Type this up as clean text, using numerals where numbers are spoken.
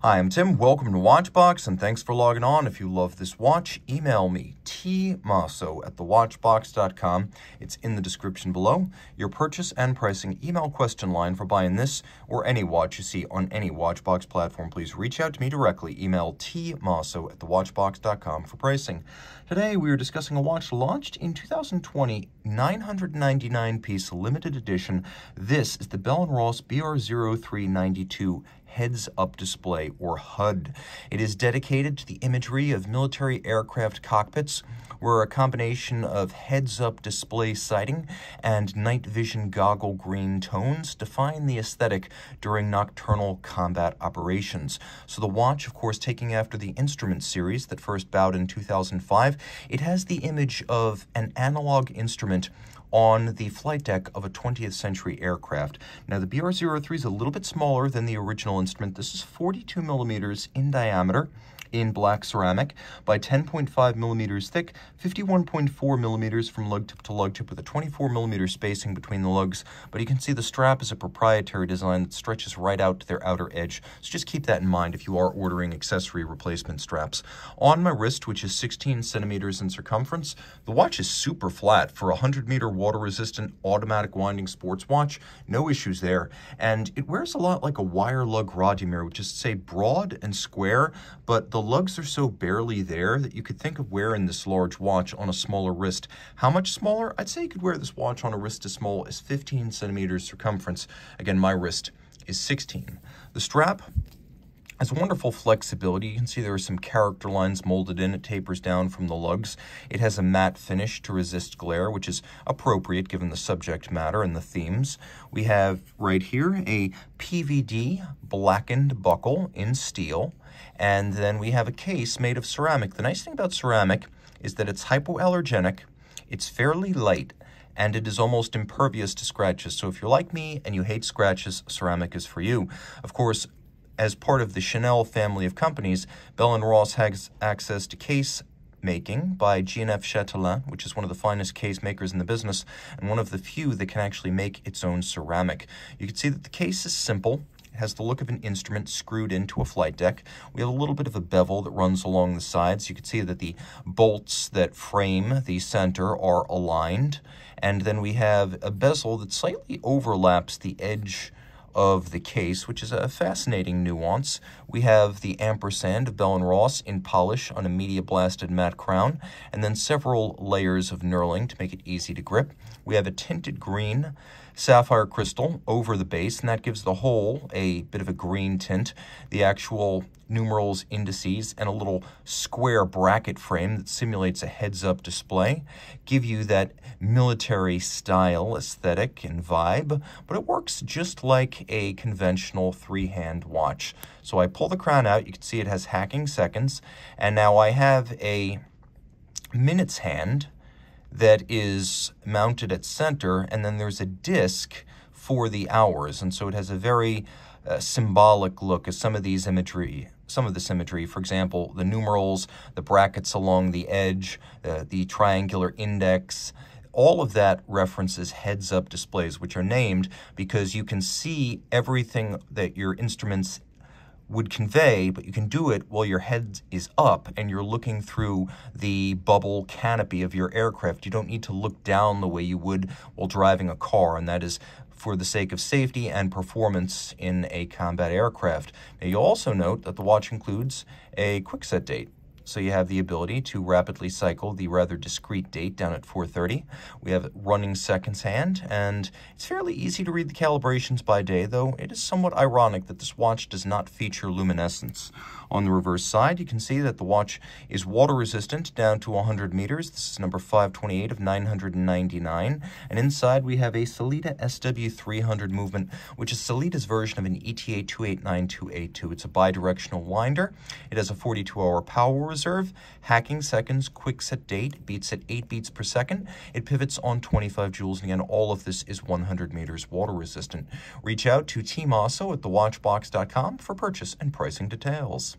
Hi, I'm Tim. Welcome to Watchbox, and thanks for logging on. If you love this watch, email me, tmasso@thewatchbox.com. It's in the description below. Your purchase and pricing email question line for buying this or any watch you see on any Watchbox platform. Please reach out to me directly. Email tmasso@thewatchbox.com for pricing. Today, we are discussing a watch launched in 2020, 999-piece limited edition. This is the Bell & Ross BR0392 heads-up display, or HUD. It is dedicated to the imagery of military aircraft cockpits, where a combination of heads-up display sighting and night vision goggle green tones define the aesthetic during nocturnal combat operations. So the watch, of course, taking after the Instrument series that first bowed in 2005, it has the image of an analog instrument on the flight deck of a 20th century aircraft. Now, the BR03 is a little bit smaller than the original instrument. This is 42 millimeters in diameter in black ceramic by 10.5 millimeters thick, 51.4 millimeters from lug tip to lug tip with a 24 millimeter spacing between the lugs. But you can see the strap is a proprietary design that stretches right out to their outer edge. So just keep that in mind if you are ordering accessory replacement straps. On my wrist, which is 16 centimeters in circumference, the watch is super flat for a 100-meter water-resistant automatic winding sports watch. No issues there. And it wears a lot like a wire lug Rodimer, which is to say broad and square, but the lugs are so barely there that you could think of wearing this large watch on a smaller wrist. How much smaller? I'd say you could wear this watch on a wrist as small as 15 centimeters circumference. Again, my wrist is 16. The strap has wonderful flexibility. You can see there are some character lines molded in. It tapers down from the lugs. It has a matte finish to resist glare, which is appropriate given the subject matter and the themes. We have right here a PVD blackened buckle in steel, and then we have a case made of ceramic. The nice thing about ceramic is that it's hypoallergenic, it's fairly light, and it is almost impervious to scratches. So if you're like me and you hate scratches, ceramic is for you. Of course, as part of the Chanel family of companies, Bell & Ross has access to case making by G&F Chatelain, which is one of the finest case makers in the business, and one of the few that can actually make its own ceramic. You can see that the case is simple. It has the look of an instrument screwed into a flight deck. We have a little bit of a bevel that runs along the sides. You can see that the bolts that frame the center are aligned, and then we have a bezel that slightly overlaps the edge of the case, which is a fascinating nuance. We have the ampersand of Bell & Ross in polish on a media blasted matte crown, and then several layers of knurling to make it easy to grip. We have a tinted green sapphire crystal over the base, and that gives the whole a bit of a green tint. The actual numerals, indices, and a little square bracket frame that simulates a heads-up display give you that military style aesthetic and vibe, but it works just like a conventional three-hand watch. So I pull the crown out, you can see it has hacking seconds, and now I have a minutes hand that is mounted at center, and then there's a disc for the hours, and so it has a very symbolic look as some of this imagery, for example, the numerals, the brackets along the edge, the triangular index, all of that references heads-up displays, which are named because you can see everything that your instruments would convey, but you can do it while your head is up and you're looking through the bubble canopy of your aircraft. You don't need to look down the way you would while driving a car, and that is for the sake of safety and performance in a combat aircraft. Now, you'll also note that the watch includes a quick set date. So you have the ability to rapidly cycle the rather discrete date down at 4:30. We have running seconds hand, and it's fairly easy to read the calibrations by day, though it is somewhat ironic that this watch does not feature luminescence. On the reverse side, you can see that the watch is water resistant down to 100 meters. This is number 528 of 999. And inside we have a Sellita SW300 movement, which is Sellita's version of an ETA 289282. It's a bidirectional winder. It has a 42-hour power reserve, hacking seconds, quick set date, beats at 8 beats per second. It pivots on 25 joules, and again, all of this is 100 meters water resistant. Reach out to tmasso@thewatchbox.com for purchase and pricing details.